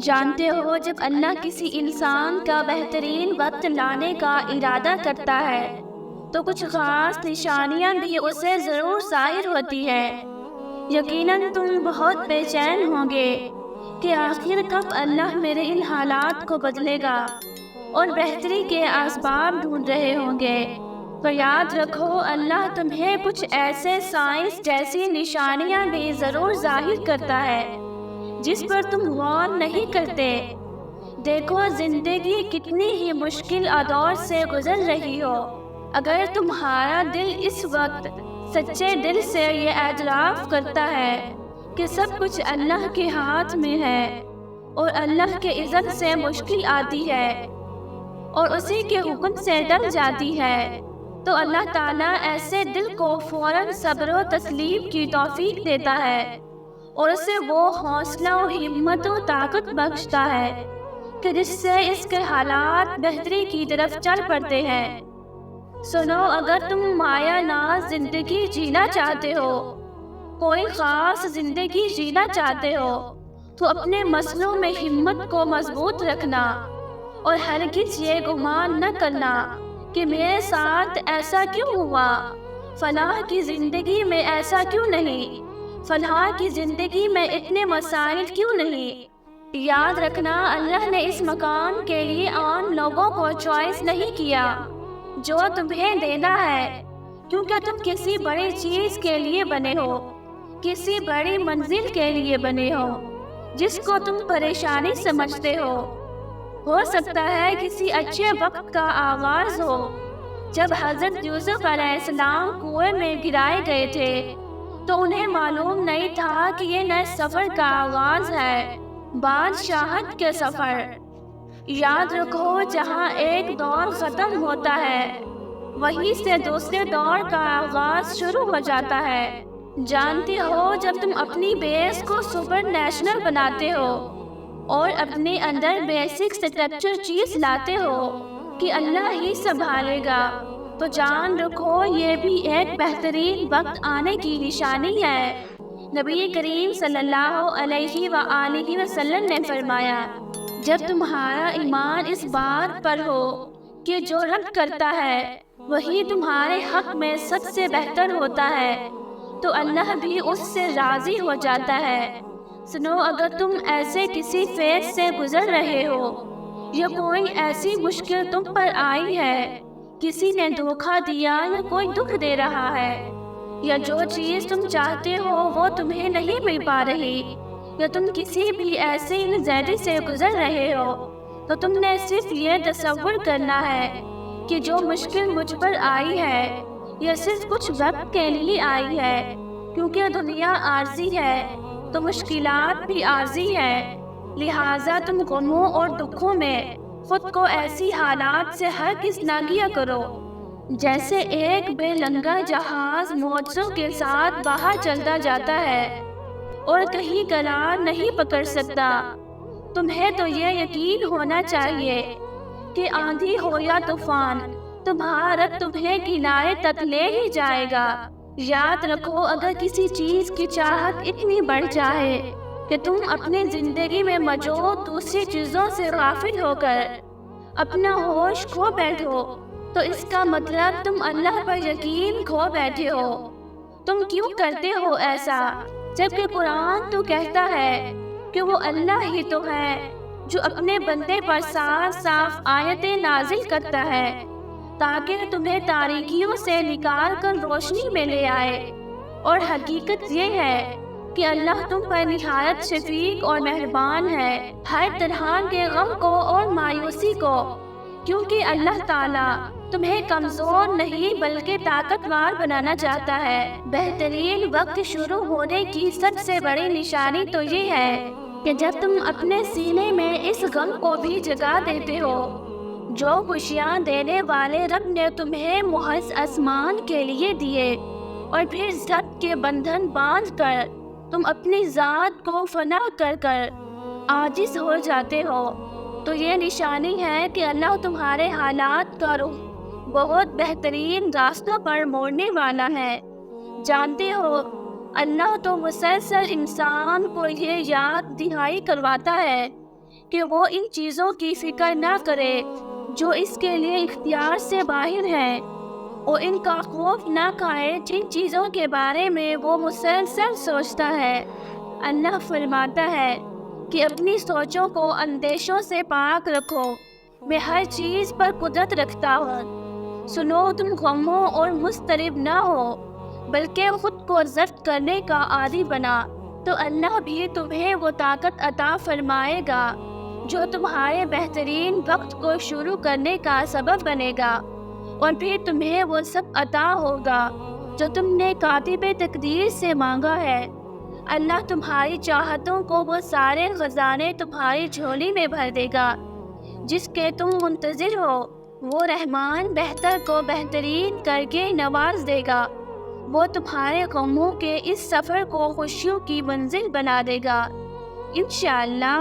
جانتے ہو جب اللہ کسی انسان کا بہترین وقت لانے کا ارادہ کرتا ہے تو کچھ خاص نشانیاں بھی اسے ضرور ظاہر ہوتی ہے۔ یقیناً تم بہت بے چین ہوں گے کہ آخر کب اللہ میرے ان حالات کو بدلے گا اور بہتری کے اسباب ڈھونڈ رہے ہوں گے۔ تو یاد رکھو اللہ تمہیں کچھ ایسے سائنس جیسی نشانیاں بھی ضرور ظاہر کرتا ہے جس پر تم غور نہیں کرتے۔ دیکھو زندگی کتنی ہی مشکل دور سے گزر رہی ہو، اگر تمہارا دل اس وقت سچے دل سے یہ اعتراف کرتا ہے کہ سب کچھ اللہ کے ہاتھ میں ہے اور اللہ کے اذن سے مشکل آتی ہے اور اسی کے حکم سے ڈل جاتی ہے، تو اللہ تعالیٰ ایسے دل کو فوراً صبر و تسلیم کی توفیق دیتا ہے اور اسے وہ حوصلہ و ہمت و طاقت بخشتا ہے کہ جس سے اس کے حالات بہتری کی طرف چل پڑتے ہیں۔ سنو، اگر تم مایا ناز زندگی جینا چاہتے ہو، کوئی خاص زندگی جینا چاہتے ہو، تو اپنے مسئلوں میں ہمت کو مضبوط رکھنا اور ہرگز یہ گمان نہ کرنا کہ میرے ساتھ ایسا کیوں ہوا، فلاں کی زندگی میں ایسا کیوں نہیں، فلاں کی زندگی میں اتنے مسائل کیوں نہیں۔ یاد رکھنا اللہ نے اس مقام کے لیے عام لوگوں کو چوائس نہیں کیا جو تمہیں دینا ہے، کیونکہ تم کسی بڑی چیز کے لیے بنے ہو، کسی بڑی منزل کے لیے بنے ہو جس کو تم پریشانی سمجھتے ہو سکتا ہے کسی اچھے وقت کا آغاز ہو، جب حضرت یوسف علیہ السلام کنویں میں گرائے گئے تھے تو انہیں معلوم نہیں تھا کہ یہ نئے سفر کا آغاز ہے، بادشاہت کے سفر۔ یاد رکھو جہاں ایک دور ختم ہوتا ہے وہیں سے دوسرے دور کا آغاز شروع ہو جاتا ہے۔ جانتے ہو جب تم اپنی بیس کو سپر نیشنل بناتے ہو اور اپنے اندر بیسک سٹرکچر چیز لاتے ہو کہ اللہ ہی سنبھالے گا، تو جان رکھو یہ بھی ایک بہترین وقت آنے کی نشانی ہے۔ نبی کریم صلی اللہ علیہ وآلہ وسلم نے فرمایا، جب تمہارا ایمان اس بات پر ہو کہ جو رب کرتا ہے وہی تمہارے حق میں سب سے بہتر ہوتا ہے تو اللہ بھی اس سے راضی ہو جاتا ہے۔ سنو، اگر تم ایسے کسی فیز سے گزر رہے ہو یا کوئی ایسی مشکل تم پر آئی ہے، کسی نے دھوکہ دیا یا کوئی دکھ دے رہا ہے، یا جو چیز تم چاہتے ہو وہ تمہیں نہیں مل پا رہی، یا تم کسی بھی ایسے انزائٹی سے گزر رہے ہو، تو تم نے صرف یہ تصور کرنا ہے کہ جو مشکل مجھ پر آئی ہے یہ صرف کچھ وقت کے لیے آئی ہے، کیونکہ دنیا عارضی ہے تو مشکلات بھی عارضی ہے، لہٰذا تم غموں اور دکھوں میں خود کو ایسی حالات سے ہرگز نہ گیا کرو جیسے ایک بے لنگر جہاز موجوں کے ساتھ باہر چلتا جاتا ہے اور کہیں قرار نہیں پکڑ سکتا۔ تمہیں تو یہ یقین ہونا چاہیے کہ آندھی ہو یا طوفان تمہارا رب تمہیں کنارے تک لے ہی جائے گا۔ یاد رکھو اگر کسی چیز کی چاہت اتنی بڑھ جائے کہ تم اپنی زندگی میں موجود دوسری چیزوں سے غافل ہو کر اپنا ہوش کھو بیٹھو تو اس کا مطلب تم اللہ پر یقین کھو بیٹھے ہو۔ تم کیوں کرتے ہو ایسا جبکہ قرآن تو کہتا ہے کہ وہ اللہ ہی تو ہے جو اپنے بندے پر صاف صاف آیتیں نازل کرتا ہے تاکہ تمہیں تاریکیوں سے نکال کر روشنی میں لے آئے، اور حقیقت یہ ہے کہ اللہ تم پر نہایت شفیق اور مہربان ہے ہر طرح کے غم کو اور مایوسی کو، کیونکہ اللہ تعالیٰ تمہیں کمزور نہیں بلکہ طاقتور بنانا چاہتا ہے۔ بہترین وقت شروع ہونے کی سب سے بڑی نشانی تو یہ ہے کہ جب تم اپنے سینے میں اس غم کو بھی جگا دیتے ہو جو خوشیاں دینے والے رب نے تمہیں محض آسمان کے لیے دیے، اور پھر ضد کے بندھن باندھ کر تم اپنی ذات کو فنا کر کر عاجز ہو جاتے ہو، تو یہ نشانی ہے کہ اللہ تمہارے حالات کا رخ بہت بہترین راستوں پر موڑنے والا ہے۔ جانتے ہو اللہ تو مسلسل انسان کو یہ یاد دہانی کرواتا ہے کہ وہ ان چیزوں کی فکر نہ کرے جو اس کے لیے اختیار سے باہر ہے، اور ان کا خوف نہ کھائے جن چیزوں کے بارے میں وہ مسلسل سوچتا ہے۔ اللہ فرماتا ہے کہ اپنی سوچوں کو اندیشوں سے پاک رکھو، میں ہر چیز پر قدرت رکھتا ہوں۔ سنو، تم غموں اور مضطرب نہ ہو، بلکہ خود کو ضبط کرنے کا عادی بنا، تو اللہ بھی تمہیں وہ طاقت عطا فرمائے گا جو تمہارے بہترین وقت کو شروع کرنے کا سبب بنے گا، اور پھر تمہیں وہ سب عطا ہوگا جو تم نے کاتب تقدیر سے مانگا ہے۔ اللہ تمہاری چاہتوں کو وہ سارے خزانے تمہاری جھولی میں بھر دے گا جس کے تم منتظر ہو۔ وہ رحمان بہتر کو بہترین کر کے نواز دے گا، وہ تمہارے غموں کے اس سفر کو خوشیوں کی منزل بنا دے گا۔ انشاءاللہ